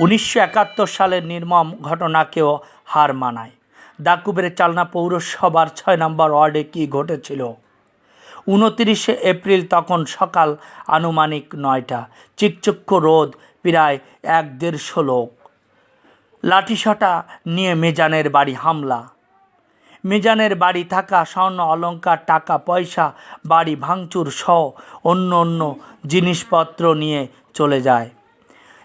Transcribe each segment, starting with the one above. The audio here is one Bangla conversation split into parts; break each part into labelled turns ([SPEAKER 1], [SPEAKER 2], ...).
[SPEAKER 1] 1971 সালের নির্মম ঘটনাকেও হার মানায়। দাকুবের চালনা পৌরসভার 6 নম্বর ওয়ার্ডে কী ঘটেছিল? 29 এপ্রিল, তখন সকাল আনুমানিক 9টা। চিকচিক্য রোদ, প্রায় 1-150 লোক লাঠিসোঁটা নিয়ে মিজানের বাড়ি হামলা। মিজানের বাড়ি থাকা স্বর্ণ অলংকার, টাকা পয়সা, বাড়ি ভাঙচুর সহ অন্য জিনিসপত্র নিয়ে চলে যায়।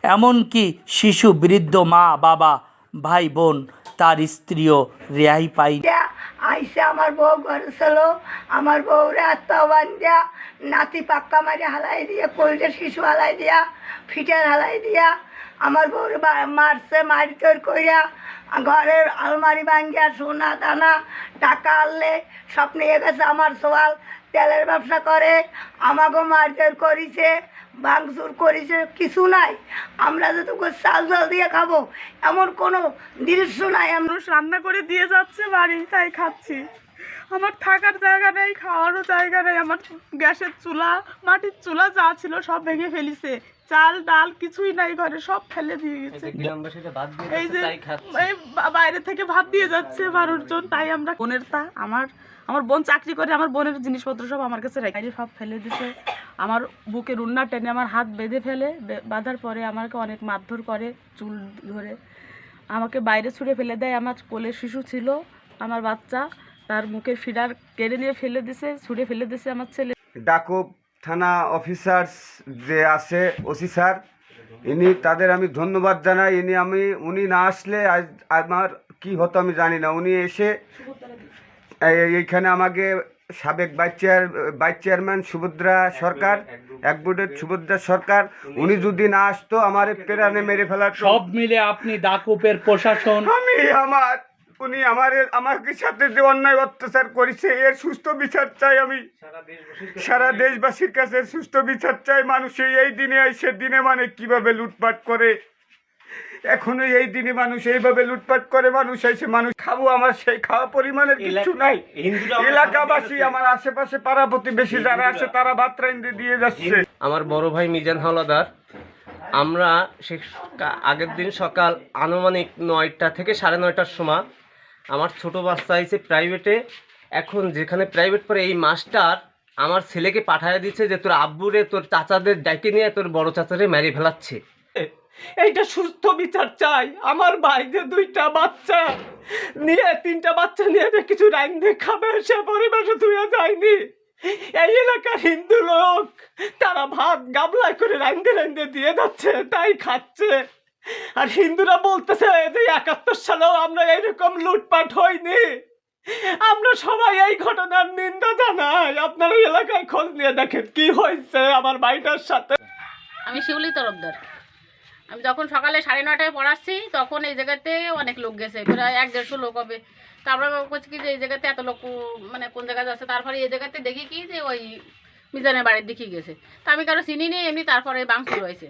[SPEAKER 1] এমনকি শিশু, বৃদ্ধ, মা, বাবা, ভাই, বোন, তার স্ত্রীও রেহাই পায়।
[SPEAKER 2] আইসে আমার বউ ঘরে ছিল, আমার বউরে আত্মাবান দিয়া নাতি পাক্কা মারি হালাই দিয়া, কলজের শিশু হালাই দিয়া, ফিটার হালাই দিয়া আমার বউরে মারছে, মারিতর কইরা ঘরের আলমারি ভাঙ্গিয়া সোনা দানা টাকা আনলে সব নিয়ে গেছে। আমার সোয়াল তেলের ব্যবসা করে, আমাকেও মারধর করেছে, ভাঙচুর করেছে। কিছু নাই, আমরা যেটুকু চাল জল দিয়ে খাবো এমন কোনো দৃশ্য নাই।
[SPEAKER 3] মানুষ রান্না করে দিয়ে যাচ্ছে বাড়ি, তাই খাচ্ছি। আমার থাকার জায়গা নেই, খাওয়ারও জায়গা নেই। আমার গ্যাসের চুলা, মাটির চুলা যা ছিল সব ভেঙে ফেলিছে। চাল ডাল কিছুই নাই ঘরে, সব ফেলে দিয়ে গেছে। এই যে এই বাইরে থেকে ভাত দিয়ে যাচ্ছে 12 জন, তাই আমরা বোনের আমার বোন চাকরি করে, আমার বোনের জিনিসপত্র সব আমার কাছে রেখে সব ফেলে দিছে। আমার বুকে রুন্না টেনে আমার হাত বেঁধে ফেলে, বাঁধার পরে আমাকে অনেক মারধর করে, চুল ধরে আমাকে বাইরে ছুঁড়ে ফেলে দেয়। আমার কোলে শিশু ছিল, আমার বাচ্চা, তার মুখের ফিডার কেড়ে নিয়ে ফেলে দিছে, ছুঁড়ে ফেলে দিছে আমার ছেলে।
[SPEAKER 4] ডাকুব থানা অফিসার্স যে আছে, ওসি স্যার, তাদের আমি ধন্যবাদ জানাই। উনি না আসলে আজ আমার কি হতো আমি জানি না। উনি এসে এইখানে আমাকে সাবেক ভাইস চেয়ারম্যান সুভদ্রা সরকার, অ্যাডভোকেট সুভদ্রা সরকার, উনি যদি না আসতো আমার প্রাণে মেরে ফেলার।
[SPEAKER 1] সব মিলে আপনি দাকুবের প্রশাসন,
[SPEAKER 4] উনি আমাকে সাথে যে অন্যায় অত্যাচার করেছে, এর সুস্থ বিচার চাই। আমি সারা দেশবাসীর কাছে সুস্থ বিচার চাই। মানুষ এই দিনে সে দিনে মানে কিভাবে লুটপাট করে, এখনো এই দিনে মানুষ এইভাবে লুটপাট করে। মানুষ এসে মানুষ খাবো, আমার সেই খাওয়া পরিমাণের কিছু নাই। এলাকাবাসী, আমার আশেপাশে পাড়া প্রতিবেশী যারা আছে, তারা ভাত রাইন্দে দিয়ে যাচ্ছে।
[SPEAKER 5] আমার বড় ভাই মিজান হাওলাদার, আমরা আগের দিন সকাল আনুমানিক 9টা থেকে 9:30টার সময় আমার ছোট বাচ্চা আইছে প্রাইভেটে। এখন যেখানে প্রাইভেট পড়ে, এই মাস্টার আমার ছেলেকে পাঠিয়ে দিচ্ছে যে তোর আব্বুরে, তোর চাচাদের ডাকে নিয়ে তোর বড় চাচারে মেরে ফেলাচ্ছে। এইটা সুস্থ বিচার চাই। আমার ভাই যে 2টা বাচ্চা নিয়ে, 3টা বাচ্চা নিয়ে যে কিছু রাইন্দে খাবে, সে পরিবেশে ধুয়ে যায়নি। এই এলাকার হিন্দু লোক, তারা ভাত গামলায় করে রাইন্দে দিয়ে যাচ্ছে, তাই খাচ্ছে। আর হিন্দুরা বলতেছে যে 71 সালেও আমরা এইরকম লুটপাট হয়নি। আমরা সবাই এই ঘটনার নিন্দা জানাই। আপনারা এলাকায় খোঁজ নিয়ে দেখেন কি হয়েছে আমার ভাইটার সাথে।
[SPEAKER 6] আমি শিউলি তরফদার। আমি যখন সকালে 9:30টায় পড়াচ্ছি, তখন এই জায়গাতে অনেক লোক গেছে, প্রায় 1-150 লোক হবে। তারপরে বলছি কি যে এই জায়গাতে এত লোক মানে কোন জায়গায় যাচ্ছে। তারপরে এই জায়গাতে দেখি কি যে ওই মিজানের বাড়ির দিকে গেছে। তা আমি কারো চিনি নি, এমনি তারপরে ভাঙচুর হয়েছে।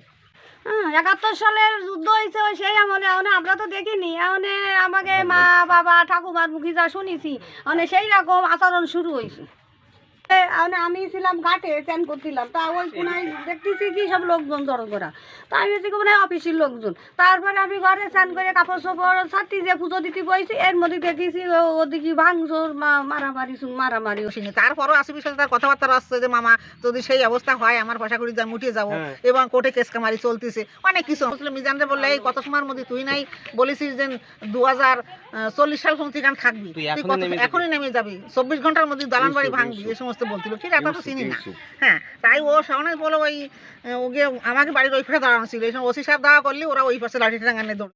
[SPEAKER 2] 71 সালের যুদ্ধ হয়েছে, সেই আমলে আমরা তো দেখিনি। এমনে আমাকে মা বাবা ঠাকুমার মুখে যা শুনেছি, সেই রকম আচরণ শুরু হয়েছে। আমি ছিলাম ঘাটে চান করছিলাম, তা ওই কোনায় দেখতেছি কি সব লোকজন জড়ো করা। তা আমি দেখি মানে অফিসের লোকজন। তারপরে আমি ঘরে চান করে কাপড় চোপড় ছাড়তি যে পুজো দিতে বইছি, এর মধ্যে দেখেছি ওদিকে ভাঙচুর, মারামারি।
[SPEAKER 7] তারপরও আশেপাশে তার কথাবার্তা আসছে যে মামা যদি সেই অবস্থা হয় আমার পয়সা করি যা মুটিয়ে যাবো, এবং কোর্টে কেস কামারি চলতেছে অনেক কিছু। মিজানরে বললে এই কত সময়ের মধ্যে তুই নাই বলেছিস যে 2040 সাল পর্যন্ত এখানে থাকবি, এখনই নেমে যাবি, 24 ঘন্টার মধ্যে দালান বাড়ি ভাঙবি, এই সমস্ত বলছিল। ঠিক আছে, তো চিনি না। হ্যাঁ, তাই ও সামনে বলো ওই ওকে আমাকে বাড়ির ওই পাশে দাঁড়ানো ছিল। এই সময় ওসি সাহেব দাঁড়া করলে ওরা ওই পাশে লাঠি টাঙ্গানে দৌড়।